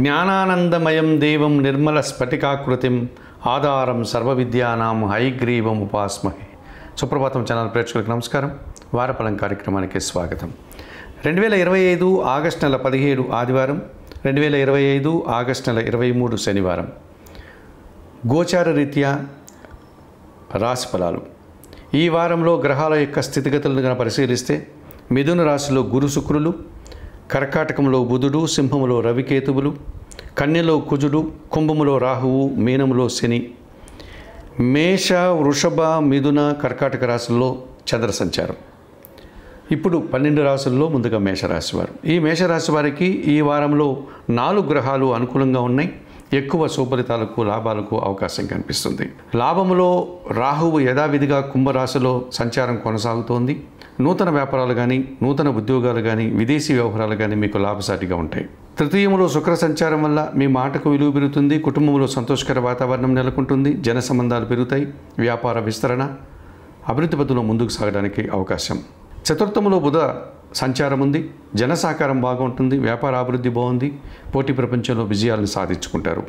జ్ఞానానందమయం దేవం నిర్మల స్ఫటికాకృతిం ఆధారం సర్వవిద్యానాం హయగ్రీవం ఉపాస్మహే. సుప్రభాతం ఛానల్ ప్రేక్షకులకు నమస్కారం. వారఫలం కార్యక్రమానికి స్వాగతం. 2025 ఆగస్టు నెల 17 ఆదివారం, 2025 ఆగస్టు నెల 23 శనివారం. గోచార రీత్యా రాశి ఫలాలు. ఈ వారంలో గ్రహాల యొక్క స్థితిగతులను పరిశీలిస్తే మిథున రాశిలో గురు శుక్రులు, కర్కాటకంలో బుధుడు, సింహములో రవికేతువులు, కన్యలో కుజుడు, కుంభములో రాహువు, మీనములో శని, మేష, వృషభ, మిథున, కర్కాటక రాశుల్లో చంద్ర సంచారం. ఇప్పుడు 12 రాశుల్లో ముందుగా మేషరాశి వారు. ఈ మేషరాశి వారికి ఈ వారంలో 4 గ్రహాలు అనుకూలంగా ఉన్నాయి. ఎక్కువ సుఫలితాలకు, లాభాలకు అవకాశం కనిపిస్తుంది. లాభములో రాహువు యథావిధిగా కుంభరాశిలో సంచారం కొనసాగుతోంది. నూతన వ్యాపారాలు కానీ, నూతన ఉద్యోగాలు కానీ, విదేశీ వ్యవహారాలు కానీ మీకు లాభసాటిగా ఉంటాయి. తృతీయములో శుక్ర సంచారం వల్ల మీ మాటకు విలువ పెరుగుతుంది. కుటుంబంలో సంతోషకర వాతావరణం నెలకొంటుంది. జన సంబంధాలు పెరుగుతాయి. వ్యాపార విస్తరణ, అభివృద్ధి పథంలో ముందుకు సాగడానికి అవకాశం. చతుర్థములో బుధ సంచారం ఉంది. జన సహకారం బాగుంటుంది. వ్యాపార అభివృద్ధి బాగుంది. పోటీ ప్రపంచంలో విజయాలను సాధించుకుంటారు.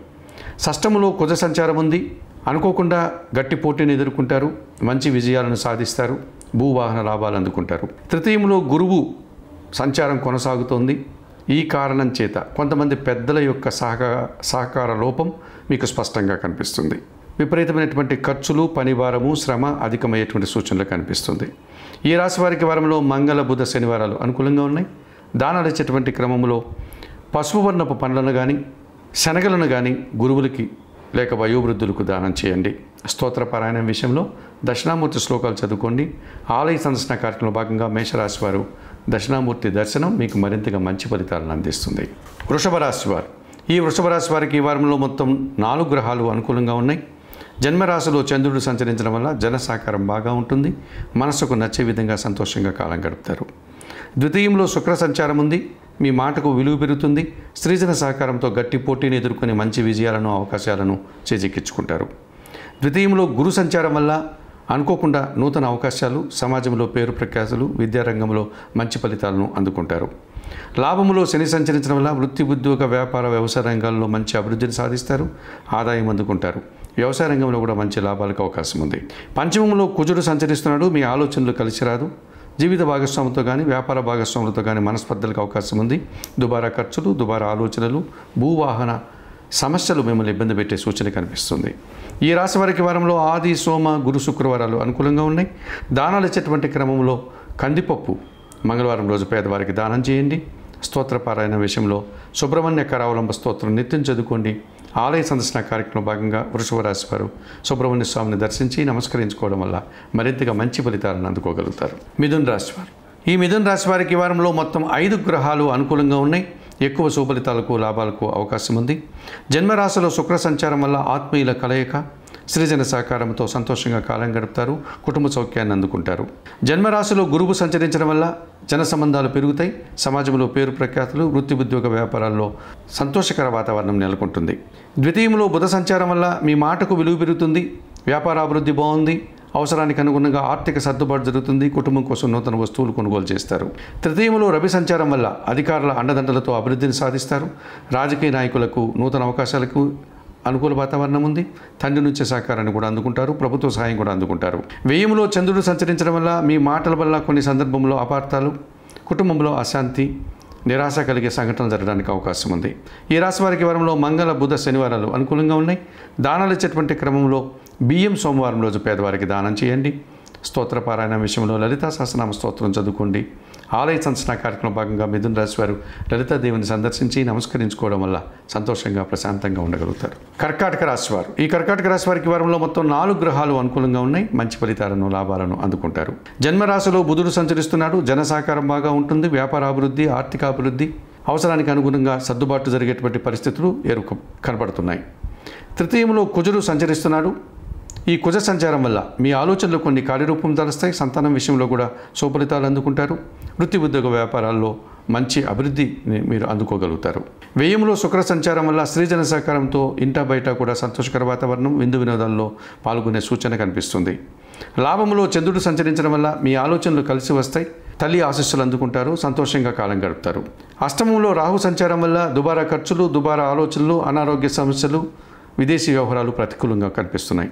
షష్టములో కుజ సంచారం ఉంది. అనుకోకుండా గట్టి పోటీని ఎదుర్కొంటారు. మంచి విజయాలను సాధిస్తారు. భూవాహన లాభాలు అందుకుంటారు. తృతీయంలో గురువు సంచారం కొనసాగుతోంది. ఈ కారణం చేత కొంతమంది పెద్దల యొక్క సహకార లోపం మీకు స్పష్టంగా కనిపిస్తుంది. విపరీతమైనటువంటి ఖర్చులు, పనిభారము, శ్రమ అధికమయ్యేటువంటి సూచనలు కనిపిస్తుంది. ఈ రాశి వారికి వారంలో మంగళ, బుధ, శనివారాలు అనుకూలంగా ఉన్నాయి. దానాలు ఇచ్చేటువంటి క్రమంలో పసుపు వర్ణపు పండ్లను కానీ, శనగలను కానీ గురువులకి లేక వయోవృద్ధులకు దానం చేయండి. స్తోత్రపారాయణం విషయంలో దక్షిణామూర్తి శ్లోకాలు చదువుకోండి. ఆలయ సందర్శన కార్యక్రమంలో భాగంగా మేషరాశి వారు దక్షిణామూర్తి దర్శనం మీకు మరింతగా మంచి ఫలితాలను అందిస్తుంది. వృషభ రాశి వారు. ఈ వృషభ రాశి వారికి ఈ వారంలో మొత్తం 4 గ్రహాలు అనుకూలంగా ఉన్నాయి. జన్మరాశిలో చంద్రుడు సంచరించడం వల్ల జన సహకారం బాగా ఉంటుంది. మనసుకు నచ్చే విధంగా సంతోషంగా కాలం గడుపుతారు. ద్వితీయంలో శుక్ర సంచారం ఉంది. మీ మాటకు విలువ పెరుగుతుంది. స్త్రీజన సహకారంతో గట్టి పోటీని ఎదుర్కొని మంచి విజయాలను, అవకాశాలను చేజిక్కించుకుంటారు. ద్వితీయంలో గురు సంచారం వల్ల అనుకోకుండా నూతన అవకాశాలు, సమాజంలో పేరు ప్రఖ్యాతులు, విద్యారంగంలో మంచి ఫలితాలను అందుకుంటారు. లాభములో శని సంచరించడం వల్ల వృత్తి, ఉద్యోగ, వ్యాపార, వ్యవసాయ రంగాల్లో మంచి అభివృద్ధిని సాధిస్తారు. ఆదాయం అందుకుంటారు. వ్యవసాయ రంగంలో కూడా మంచి లాభాలకు అవకాశం ఉంది. పంచమంలో కుజుడు సంచరిస్తున్నాడు. మీ ఆలోచనలు కలిసి రాదు. జీవిత భాగస్వామితో కానీ, వ్యాపార భాగస్వాములతో కానీ మనస్పర్ధలకు అవకాశం ఉంది. దుబారా ఖర్చులు, దుబారా ఆలోచనలు, భూవాహన సమస్యలు మిమ్మల్ని ఇబ్బంది పెట్టే సూచన కనిపిస్తుంది. ఈ రాశి వారికి వారంలో ఆది, సోమ, గురు, శుక్రవారాలు అనుకూలంగా ఉన్నాయి. దానాలు ఇచ్చేటువంటి క్రమంలో కందిపప్పు మంగళవారం రోజు పేదవారికి దానం చేయండి. స్తోత్రపారాయణ విషయంలో సుబ్రహ్మణ్య కరావలంబ స్తోత్రం నిత్యం చదువుకోండి. ఆలయ సందర్శన కార్యక్రమం భాగంగా వృషభ రాశి వారు సుబ్రహ్మణ్య స్వామిని దర్శించి నమస్కరించుకోవడం వల్ల మరింతగా మంచి ఫలితాలను అందుకోగలుగుతారు. మిథున రాశి వారు. ఈ మిథున రాశి వారికి వారంలో మొత్తం 5 గ్రహాలు అనుకూలంగా ఉన్నాయి. ఎక్కువ సుఫలితాలకు, లాభాలకు అవకాశం ఉంది. జన్మరాశిలో శుక్ర సంచారం వల్ల ఆత్మీయుల కలయిక, సృజన సహకారంతో సంతోషంగా కాలం గడుపుతారు. కుటుంబ సౌఖ్యాన్ని అందుకుంటారు. జన్మరాశిలో గురువు సంచరించడం వల్ల జన సంబంధాలు పెరుగుతాయి. సమాజంలో పేరు ప్రఖ్యాతులు, వృత్తి, ఉద్యోగ, వ్యాపారాల్లో సంతోషకర వాతావరణం నెలకొంటుంది. ద్వితీయంలో బుధ సంచారం వల్ల మీ మాటకు విలువ పెరుగుతుంది. వ్యాపార అభివృద్ధి బాగుంది. అవసరానికి అనుగుణంగా ఆర్థిక సర్దుబాటు జరుగుతుంది. కుటుంబం కోసం నూతన వస్తువులు కొనుగోలు చేస్తారు. తృతీయంలో రవి సంచారం వల్ల అధికారుల అండదండలతో అభివృద్ధిని సాధిస్తారు. రాజకీయ నాయకులకు నూతన అవకాశాలకు అనుకూల వాతావరణం ఉంది. తండ్రి నుంచి సహకారాన్ని కూడా అందుకుంటారు. ప్రభుత్వ సహాయం కూడా అందుకుంటారు. వ్యయంలో చంద్రుడు సంచరించడం వల్ల మీ మాటల వల్ల కొన్ని సందర్భంలో అపార్థాలు, కుటుంబంలో అశాంతి, నిరాశ కలిగే సంఘటనలు జరగడానికి అవకాశం ఉంది. ఈ రాశి వారికి వారంలో మంగళ, బుధ, శనివారాలు అనుకూలంగా ఉన్నాయి. దానాలు ఇచ్చేటువంటి క్రమంలో బియ్యం సోమవారం రోజు పేదవారికి దానం చేయండి. స్తోత్రపారాయణ విషయంలో లలితా సహస్రనామ స్తోత్రం చదువుకోండి. ఆలయ సందర్శన కార్యక్రమం భాగంగా మిథున రాశి వారు లలితాదేవిని సందర్శించి నమస్కరించుకోవడం వల్ల సంతోషంగా, ప్రశాంతంగా ఉండగలుగుతారు. కర్కాటక రాశి వారు. ఈ కర్కాటక రాశి వారికి వారంలో మొత్తం 4 గ్రహాలు అనుకూలంగా ఉన్నాయి. మంచి ఫలితాలను, లాభాలను అందుకుంటారు. జన్మరాశిలో బుధుడు సంచరిస్తున్నాడు. జన సహకారం బాగా ఉంటుంది. వ్యాపార అభివృద్ధి, ఆర్థిక అభివృద్ధి, అవసరానికి అనుగుణంగా సర్దుబాటు జరిగేటువంటి పరిస్థితులు కనపడుతున్నాయి. తృతీయంలో కుజుడు సంచరిస్తున్నాడు. ఈ కుజ సంచారం వల్ల మీ ఆలోచనలు కొన్ని కార్యరూపం దాలుస్తాయి. సంతానం విషయంలో కూడా సుఫలితాలు అందుకుంటారు. వృత్తి, ఉద్యోగ, వ్యాపారాల్లో మంచి అభివృద్ధిని మీరు అందుకోగలుగుతారు. వ్యయంలో శుక్ర సంచారం వల్ల స్త్రీజన సహకారంతో ఇంటా బయట కూడా సంతోషకర వాతావరణం, విందు వినోదాల్లో పాల్గొనే సూచన కనిపిస్తుంది. లాభములో చంద్రుడు సంచరించడం వల్ల మీ ఆలోచనలు కలిసి వస్తాయి. తల్లి ఆశీస్సులు అందుకుంటారు. సంతోషంగా కాలం గడుపుతారు. అష్టమంలో రాహు సంచారం వల్ల దుబారా ఖర్చులు, దుబారా ఆలోచనలు, అనారోగ్య సమస్యలు, విదేశీ వ్యవహారాలు ప్రతికూలంగా కనిపిస్తున్నాయి.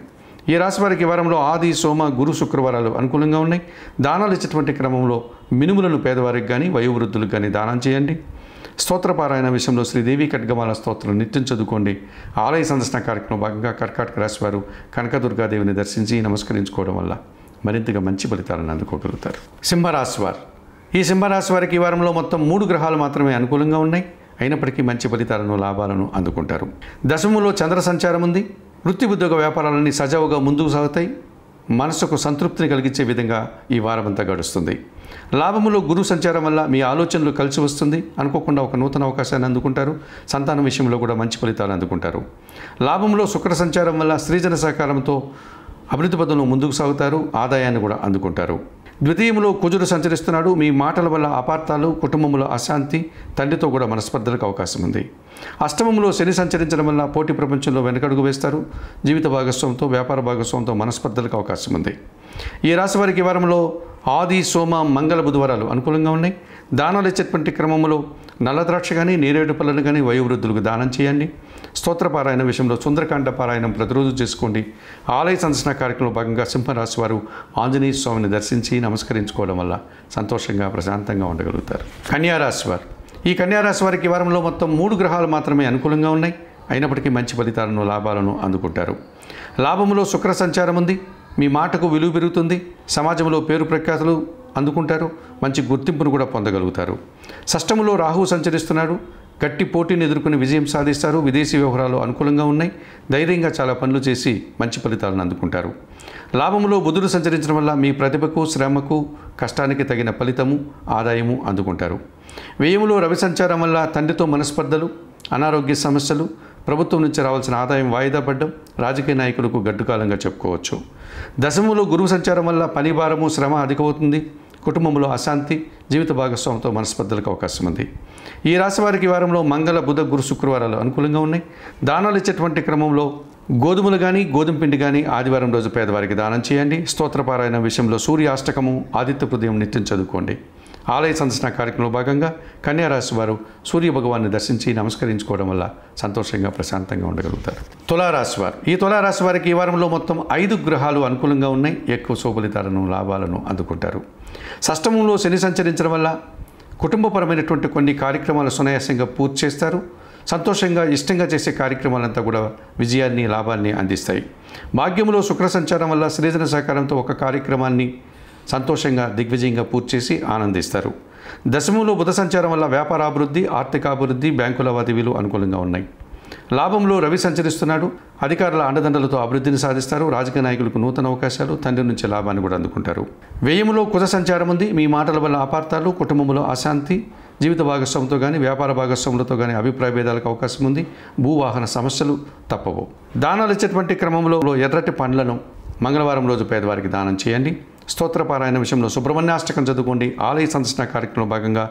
ఈ రాశి వారికి వారంలో ఆది, సోమ, గురు, శుక్రవారాలు అనుకూలంగా ఉన్నాయి. దానాలు ఇచ్చేటువంటి క్రమంలో మినుములను పేదవారికి కానీ వయోవృద్ధులకు కానీ దానం చేయండి. స్తోత్రపారాయణ విషయంలో శ్రీదేవి ఖడ్గమాల స్తోత్రం నిత్యం చదువుకోండి. ఆలయ సందర్శన కార్యక్రమం భాగంగా కర్కాటక రాశి వారు కనకదుర్గాదేవిని దర్శించి నమస్కరించుకోవడం వల్ల మరింతగా మంచి ఫలితాలను అందుకోగలుగుతారు. సింహరాశి వారు, ఈ సింహరాశి వారికి ఈ వారంలో మొత్తం 3 గ్రహాలు మాత్రమే అనుకూలంగా ఉన్నాయి. అయినప్పటికీ మంచి ఫలితాలను, లాభాలను అందుకుంటారు. దశములో చంద్ర సంచారం ఉంది. వృత్తి, ఉద్యోగ వ్యాపారాలన్నీ సజావుగా ముందుకు సాగుతాయి. మనసుకు సంతృప్తిని కలిగించే విధంగా ఈ వారమంతా గడుస్తుంది. లాభములో గురు సంచారం వల్ల మీ ఆలోచనలు కలిసి వస్తుంది. అనుకోకుండా ఒక నూతన అవకాశాన్ని అందుకుంటారు. సంతానం విషయంలో కూడా మంచి ఫలితాలు అందుకుంటారు. లాభంలో శుక్ర సంచారం వల్ల స్త్రీజన సహకారంతో అభివృద్ధి పదంలో ముందుకు సాగుతారు. ఆదాయాన్ని కూడా అందుకుంటారు. ద్వితీయంలో కుజుడు సంచరిస్తున్నాడు. మీ మాటల వల్ల అపార్థాలు, కుటుంబంలో అశాంతి, తండ్రితో కూడా మనస్పర్ధలకు అవకాశం ఉంది. అష్టమంలో శని సంచరించడం వల్ల పోటీ ప్రపంచంలో వెనకడుగు వేస్తారు. జీవిత భాగస్వామితో, వ్యాపార భాగస్వామితో మనస్పర్ధలకు అవకాశం ఉంది. ఈ రాశి వారికి వారంలో ఆది, సోమ, మంగళ, బుధవారాలు అనుకూలంగా ఉన్నాయి. దానాలు ఇచ్చేటువంటి క్రమంలో నల్ల ద్రాక్ష కానీ, నేరేడు పళ్ళను కానీ వయోవృద్ధులకు దానం చేయండి. స్తోత్రపారాయణ విషయంలో సుందరకాండ పారాయణం ప్రతిరోజు చేసుకోండి. ఆలయ సందర్శన కార్యక్రమంలో భాగంగా సింహరాశి వారు ఆంజనేయ స్వామిని దర్శించి నమస్కరించుకోవడం వల్ల సంతోషంగా, ప్రశాంతంగా ఉండగలుగుతారు. కన్యారాశి వారు, ఈ కన్యారాశి వారికి వారంలో మొత్తం 3 గ్రహాలు మాత్రమే అనుకూలంగా ఉన్నాయి. అయినప్పటికీ మంచి ఫలితాలను, లాభాలను అందుకుంటారు. లాభములో శుక్ర సంచారం ఉంది. మీ మాటకు విలువ పెరుగుతుంది. సమాజంలో పేరు ప్రఖ్యాతులు అందుకుంటారు. మంచి గుర్తింపును కూడా పొందగలుగుతారు. షష్టములో రాహువు సంచరిస్తున్నాడు. గట్టి పోటీని ఎదుర్కొని విజయం సాధిస్తారు. విదేశీ వ్యవహారాలు అనుకూలంగా ఉన్నాయి. ధైర్యంగా చాలా పనులు చేసి మంచి ఫలితాలను అందుకుంటారు. లాభములో బుధుడు సంచరించడం వల్ల మీ ప్రతిభకు, శ్రమకు, కష్టానికి తగిన ఫలితము, ఆదాయము అందుకుంటారు. వ్యయములో రవి సంచారం వల్ల తండ్రితో మనస్పర్ధలు, అనారోగ్య సమస్యలు, ప్రభుత్వం నుంచి రావాల్సిన ఆదాయం వాయిదా పడ్డం రాజకీయ నాయకులకు గడ్డుకాలంగా చెప్పుకోవచ్చు. దశములో గురువు సంచారం వల్ల పని భారము, శ్రమ అధికమవుతుంది. కుటుంబంలో అశాంతి, జీవిత భాగస్వామితో మనస్పర్ధలకు అవకాశం ఉంది. ఈ రాశి వారికి వారంలో మంగళ, బుధ, గురు, శుక్రవారాలు అనుకూలంగా ఉన్నాయి. దానాలు ఇచ్చేటువంటి క్రమంలో గోధుమలు కానీ, గోధుమ పిండి కానీ ఆదివారం రోజు పేదవారికి దానం చేయండి. స్తోత్రపారాయణ విషయంలో సూర్యాష్టకము, ఆదిత్య హృదయం నిత్యం చదువుకోండి. ఆలయ సందర్శన కార్యక్రమంలో భాగంగా కన్యారాశి వారు సూర్య భగవాన్ని దర్శించి నమస్కరించుకోవడం వల్ల సంతోషంగా, ప్రశాంతంగా ఉండగలుగుతారు. తులారాశి వారు, ఈ తులారాశి వారికి ఈ వారంలో మొత్తం 5 గ్రహాలు అనుకూలంగా ఉన్నాయి. ఎక్కువ శుభఫలితాలను, లాభాలను అందుకుంటారు. షష్టమంలో శని సంచరించడం వల్ల కుటుంబపరమైనటువంటి కొన్ని కార్యక్రమాలు సునాయాసంగా పూర్తి చేస్తారు. సంతోషంగా, ఇష్టంగా చేసే కార్యక్రమాలంతా కూడా విజయాన్ని, లాభాన్ని అందిస్తాయి. భాగ్యములో శుక్ర సంచారం వల్ల స్త్రీజన సహకారంతో ఒక కార్యక్రమాన్ని సంతోషంగా, దిగ్విజయంగా పూర్తి చేసి ఆనందిస్తారు. దశమంలో బుధ సంచారం వల్ల వ్యాపారాభివృద్ధి, ఆర్థికాభివృద్ధి, బ్యాంకు లావాదేవీలు అనుకూలంగా ఉన్నాయి. లాభంలో రవి సంచరిస్తున్నాడు. అధికారుల అండదండలతో అభివృద్ధిని సాధిస్తారు. రాజకీయ నాయకులకు నూతన అవకాశాలు, తండ్రి నుంచి లాభాన్ని కూడా అందుకుంటారు. వ్యయములో కుజ సంచారం ఉంది. మీ మాటల వల్ల అపార్థాలు, కుటుంబంలో అశాంతి, జీవిత భాగస్వామితో కానీ, వ్యాపార భాగస్వాములతో కానీ అభిప్రాయ భేదాలకు అవకాశం ఉంది. భూవాహన సమస్యలు తప్పవు. దానాలు ఇచ్చేటువంటి క్రమంలో ఎర్రటి పండ్లను మంగళవారం రోజు పేదవారికి దానం చేయండి. స్తోత్రపారాయణ విషయంలో సుబ్రహ్మణ్యాష్టకం చదువుకోండి. ఆలయ సందర్శన కార్యక్రమంలో భాగంగా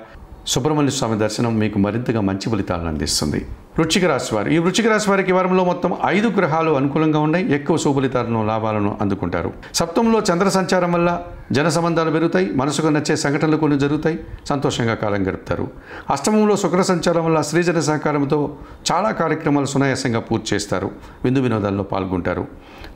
సుబ్రహ్మణ్య స్వామి దర్శనం మీకు మరింతగా మంచి ఫలితాలను అందిస్తుంది. వృశ్చిక రాశి వారు, ఈ వృశ్చిక రాశి వారికి వారంలో మొత్తం 5 గ్రహాలు అనుకూలంగా ఉన్నాయి. ఎక్కువ శుభఫలితాలను, లాభాలను అందుకుంటారు. సప్తంలో చంద్ర సంచారం వల్ల జన సంబంధాలు పెరుగుతాయి. మనసుకు నచ్చే సంఘటనలు కొన్ని జరుగుతాయి. సంతోషంగా కాలం గడుపుతారు. అష్టమంలో శుక్ర సంచారం వల్ల స్త్రీజన సహకారంతో చాలా కార్యక్రమాలు సునాయాసంగా పూర్తి చేస్తారు. విందు వినోదాల్లో పాల్గొంటారు.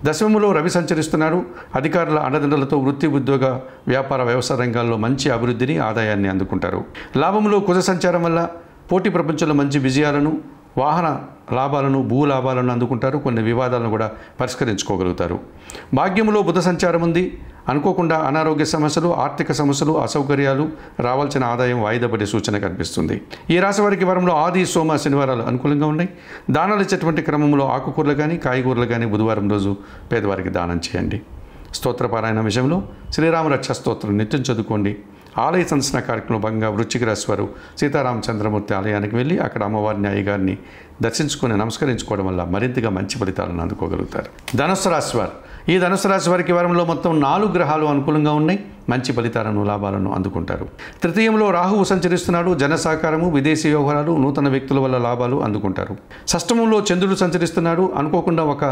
దశమంలో రవి సంచరిస్తున్నాడు. అధికారుల అండదండలతో వృత్తి, ఉద్యోగ, వ్యాపార, వ్యవసాయ రంగాల్లో మంచి అభివృద్ధిని, ఆదాయాన్ని అందుకుంటారు. లాభంలో కుజ సంచారం వల్ల పోటీ ప్రపంచంలో మంచి విజయాలను, వాహన లాభాలను, భూ లాభాలను అందుకుంటారు. కొన్ని వివాదాలను కూడా పరిష్కరించుకోగలుగుతారు. భాగ్యంలో బుధ సంచారం ఉంది. అనుకోకుండా అనారోగ్య సమస్యలు, ఆర్థిక సమస్యలు, అసౌకర్యాలు, రావాల్సిన ఆదాయం వాయిదా పడే సూచన కనిపిస్తుంది. ఈ రాశి వారికి వారంలో ఆది, సోమ, శనివారాలు అనుకూలంగా ఉన్నాయి. దానాలు ఇచ్చేటువంటి క్రమంలో ఆకుకూరలు కానీ, కాయగూరలు కానీ బుధవారం రోజు పేదవారికి దానం చేయండి. స్తోత్రపారాయణ విషయంలో శ్రీరామ రక్ష స్తోత్రం నిత్యం చదువుకోండి. ఆలయ సందర్శన కార్యక్రమంలో భాగంగా వృశ్చిక రాశి వారు సీతారామచంద్రమూర్తి ఆలయానికి వెళ్ళి అక్కడ అమ్మవారిని, అయ్యగారిని దర్శించుకొని నమస్కరించుకోవడం వల్ల మరింతగా మంచి ఫలితాలను అందుకోగలుగుతారు. ధనుస్సు రాశి వారు, ఈ ధనుస్సు రాశి వారికి వారంలో మొత్తం 4 గ్రహాలు అనుకూలంగా ఉన్నాయి. మంచి ఫలితాలను, లాభాలను అందుకుంటారు. తృతీయంలో రాహువు సంచరిస్తున్నాడు. జన సహకారము, విదేశీ వ్యవహారాలు, నూతన వ్యక్తుల వల్ల లాభాలు అందుకుంటారు. షష్టమంలో చంద్రుడు సంచరిస్తున్నాడు. అనుకోకుండా ఒక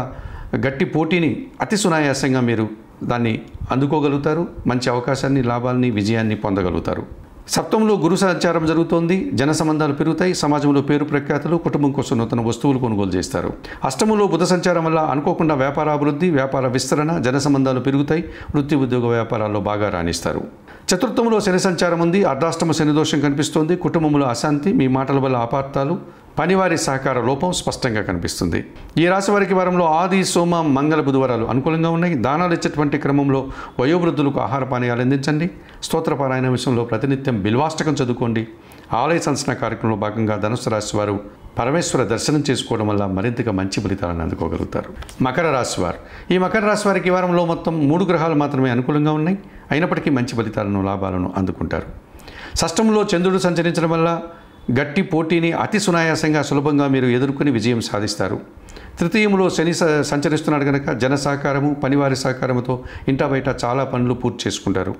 గట్టి పోటీని అతి సునాయాసంగా మీరు దాన్ని అందుకోగలుగుతారు. మంచి అవకాశాన్ని, లాభాలని, విజయాన్ని పొందగలుగుతారు. సప్తమంలో గురు సంచారం జరుగుతోంది. జన సంబంధాలు పెరుగుతాయి. సమాజంలో పేరు ప్రఖ్యాతులు, కుటుంబం కోసం నూతన వస్తువులు కొనుగోలు చేస్తారు. అష్టమంలో బుధ సంచారం వల్ల అనుకోకుండా వ్యాపార అభివృద్ధి, వ్యాపార విస్తరణ, జన సంబంధాలు పెరుగుతాయి. వృత్తి, ఉద్యోగ, వ్యాపారాల్లో బాగా రాణిస్తారు. చతుర్థంలో శని సంచారం ఉంది. అర్ధాష్టమ శని దోషం కనిపిస్తోంది. కుటుంబంలో అశాంతి, మీ మాటల వల్ల అపార్థాలు, పనివారి సహకార లోపం స్పష్టంగా కనిపిస్తుంది. ఈ రాశి వారికి వారంలో ఆది, సోమ, మంగళ, బుధవారాలు అనుకూలంగా ఉన్నాయి. దానాలు ఇచ్చేటువంటి క్రమంలో వయోవృద్ధులకు ఆహార పానీయాలు అందించండి. స్తోత్రపారాయణ విషయంలో ప్రతినిత్యం బిల్వాష్టకం చదువుకోండి. ఆలయ సందర్శన కార్యక్రమంలో భాగంగా ధనుసు రాశి వారు పరమేశ్వర దర్శనం చేసుకోవడం వల్ల మరింతగా మంచి ఫలితాలను అందుకోగలుగుతారు. మకర రాశి వారు, ఈ మకర రాశి వారికి ఈ వారంలో మొత్తం 3 గ్రహాలు మాత్రమే అనుకూలంగా ఉన్నాయి. అయినప్పటికీ మంచి ఫలితాలను, లాభాలను అందుకుంటారు. షష్టంలో చంద్రుడు సంచరించడం వల్ల గట్టి పోటీని అతి సునాయాసంగా, సులభంగా మీరు ఎదుర్కొని విజయం సాధిస్తారు. తృతీయంలో శని సంచరిస్తున్నాడు కనుక జన సహకారము, పనివారి సహకారముతో ఇంటా బయట చాలా పనులు పూర్తి చేసుకుంటారు.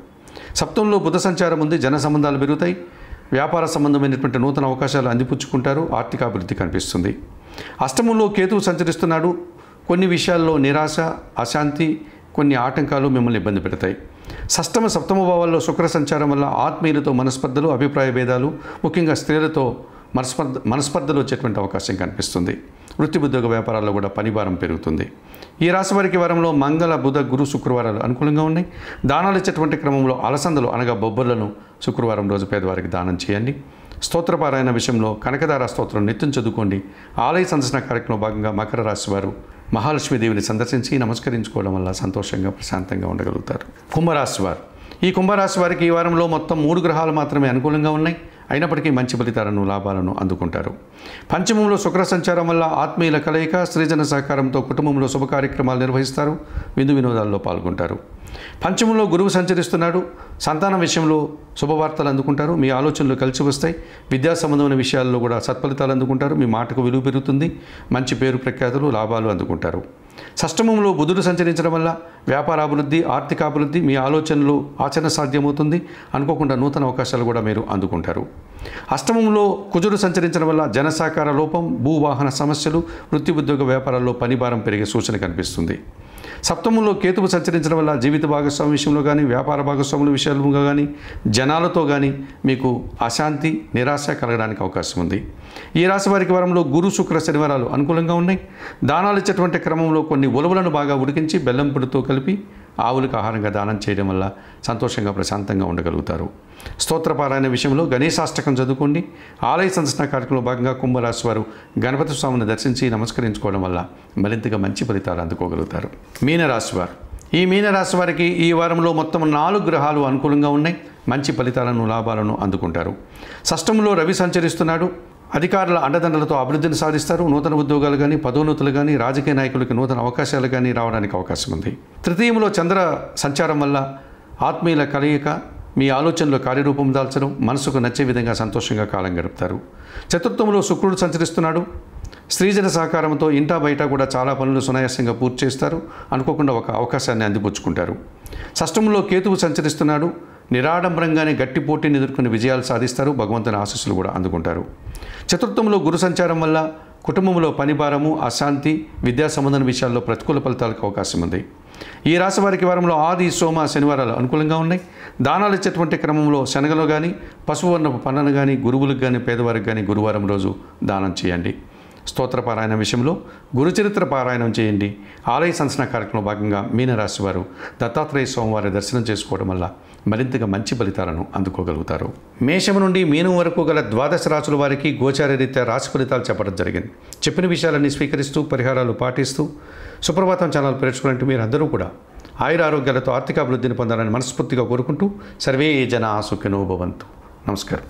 సప్తంలో బుధ సంచారం ఉంది. జన సంబంధాలు పెరుగుతాయి. వ్యాపార సంబంధమైనటువంటి నూతన అవకాశాలు అందిపుచ్చుకుంటారు. ఆర్థికాభివృద్ధి కనిపిస్తుంది. అష్టమంలో కేతువు సంచరిస్తున్నాడు. కొన్ని విషయాల్లో నిరాశ, అశాంతి, కొన్ని ఆటంకాలు మిమ్మల్ని ఇబ్బంది పెడతాయి. షష్టమ, సప్తమ భావాల్లో శుక్ర సంచారం వల్ల ఆత్మీయులతో మనస్పర్ధలు, అభిప్రాయ భేదాలు, ముఖ్యంగా స్త్రీలతో మనస్పర్ధలు వచ్చేటువంటి అవకాశం కనిపిస్తుంది. వృత్తి, ఉద్యోగ, వ్యాపారాల్లో కూడా పనిభారం పెరుగుతుంది. ఈ రాశి వారికి వారంలో మంగళ, బుధ, గురు, శుక్రవారాలు అనుకూలంగా ఉన్నాయి. దానాలు ఇచ్చేటువంటి క్రమంలో అలసందలు అనగా బొబ్బర్లను శుక్రవారం రోజు పేదవారికి దానం చేయండి. స్తోత్రపారాయణ విషయంలో కనకదార స్తోత్రం నిత్యం చదువుకోండి. ఆలయ సందర్శన కార్యక్రమంలో భాగంగా మకర రాశి వారు మహాలక్ష్మీదేవిని సందర్శించి నమస్కరించుకోవడం వల్ల సంతోషంగా, ప్రశాంతంగా ఉండగలుగుతారు. కుంభరాశి వారు, ఈ కుంభరాశి వారికి ఈ వారంలో మొత్తం 3 గ్రహాలు మాత్రమే అనుకూలంగా ఉన్నాయి. అయినప్పటికీ మంచి ఫలితాలను, లాభాలను అందుకుంటారు. పంచమంలో శుక్ర సంచారం వల్ల ఆత్మీయుల కలయిక, స్త్రీజన సహకారంతో కుటుంబంలో శుభ కార్యక్రమాలు నిర్వహిస్తారు. విందు వినోదాల్లో పాల్గొంటారు. పంచమంలో గురువు సంచరిస్తున్నాడు. సంతానం విషయంలో శుభవార్తలు అందుకుంటారు. మీ ఆలోచనలు కలిసి వస్తాయి. విద్యా సంబంధమైన విషయాల్లో కూడా సత్ఫలితాలు అందుకుంటారు. మీ మాటకు విలువ పెరుగుతుంది. మంచి పేరు ప్రఖ్యాతులు, లాభాలు అందుకుంటారు. షష్టమంలో బుధుడు సంచరించడం వల్ల వ్యాపారాభివృద్ధి, ఆర్థికాభివృద్ధి, మీ ఆలోచనలు ఆచరణ సాధ్యమవుతుంది. అనుకోకుండా నూతన అవకాశాలు కూడా మీరు అందుకుంటారు. అష్టమంలో కుజుడు సంచరించడం వల్ల జన సహకార లోపం, భూవాహన సమస్యలు, వృత్తి, ఉద్యోగ, వ్యాపారాల్లో పనిభారం పెరిగే సూచన కనిపిస్తుంది. సప్తమంలో కేతువు సంచరించడం వల్ల జీవిత భాగస్వామి విషయంలో కానీ, వ్యాపార భాగస్వాముల విషయంలో కానీ, జనాలతో కానీ మీకు అశాంతి, నిరాశ కలగడానికి అవకాశం ఉంది. ఈ రాశి వారికి వారంలో గురు, శుక్ర, శనివారాలు అనుకూలంగా ఉన్నాయి. దానాలు ఇచ్చేటువంటి క్రమంలో కొన్ని ఉలవలను బాగా ఉడికించి బెల్లం పొడితో కలిపి ఆవులకు ఆహారంగా దానం చేయడం వల్ల సంతోషంగా, ప్రశాంతంగా ఉండగలుగుతారు. స్తోత్రపారాయణ విషయంలో గణేశాష్టకం చదువుకోండి. ఆలయ సందర్శన కార్యక్రమంలో భాగంగా కుంభరాశి వారు గణపతి స్వామిని దర్శించి నమస్కరించుకోవడం వల్ల మరింతగా మంచి ఫలితాలు అందుకోగలుగుతారు. మీనరాశి వారు, ఈ మీనరాశి వారికి ఈ వారంలో మొత్తం 4 గ్రహాలు అనుకూలంగా ఉన్నాయి. మంచి ఫలితాలను, లాభాలను అందుకుంటారు. షష్టంలో రవి సంచరిస్తున్నాడు. అధికారుల అండదండలతో అభివృద్ధిని సాధిస్తారు. నూతన ఉద్యోగాలు కానీ, పదోన్నతులు కానీ, రాజకీయ నాయకులకి నూతన అవకాశాలు కానీ రావడానికి అవకాశం ఉంది. తృతీయంలో చంద్ర సంచారం వల్ల ఆత్మీయుల కలయిక, మీ ఆలోచనలో కార్యరూపం దాల్చడం, మనసుకు నచ్చే విధంగా సంతోషంగా కాలం గడుపుతారు. చతుర్థంలో శుక్రుడు సంచరిస్తున్నాడు. స్త్రీజన సహకారంతో ఇంటా బయట కూడా చాలా పనులు సునాయాసంగా పూర్తి చేస్తారు. అనుకోకుండా ఒక అవకాశాన్ని అందిపుచ్చుకుంటారు. షష్టంలో కేతువు సంచరిస్తున్నాడు. నిరాడంబరంగానే గట్టి పోటీని ఎదుర్కొని విజయాలు సాధిస్తారు. భగవంతుని ఆశీస్సులు కూడా అందుకుంటారు. చతుర్థంలో గురు సంచారం వల్ల కుటుంబంలో పనిభారము, అశాంతి, విద్యా సంబంధన విషయాల్లో ప్రతికూల ఫలితాలకు అవకాశం ఉంది. ఈ రాశి వారికి వారంలో ఆది, సోమ, శనివారాలు అనుకూలంగా ఉన్నాయి. దానాలు ఇచ్చేటువంటి క్రమంలో శనగలు కానీ, పశువర్ణపు పన్నను కానీ, గురువులకు కానీ, పేదవారికి కానీ గురువారం రోజు దానం చేయండి. స్తోత్రపారాయణ విషయంలో గురుచరిత్ర పారాయణం చేయండి. ఆలయ సందర్శన కార్యక్రమంలో భాగంగా మీనరాశి వారు దత్తాత్రేయ స్వామివారి దర్శనం చేసుకోవడం వల్ల మరింతగా మంచి ఫలితాలను అందుకోగలుగుతారు. మేషం నుండి మీనం వరకు గల 12 రాశుల వారికి గోచారరీత్యా రాశి ఫలితాలు చెప్పడం జరిగింది. చెప్పిన విషయాలన్నీ స్వీకరిస్తూ, పరిహారాలు పాటిస్తూ సుప్రభాతం ఛానల్ ప్రేక్షకులంటూ మీరు అందరూ కూడా ఆయురారోగ్యాలతో ఆర్థికాభివృద్ధిని పొందాలని మనస్ఫూర్తిగా కోరుకుంటూ సర్వే జనా సుఖినో భవంతు. నమస్కారం.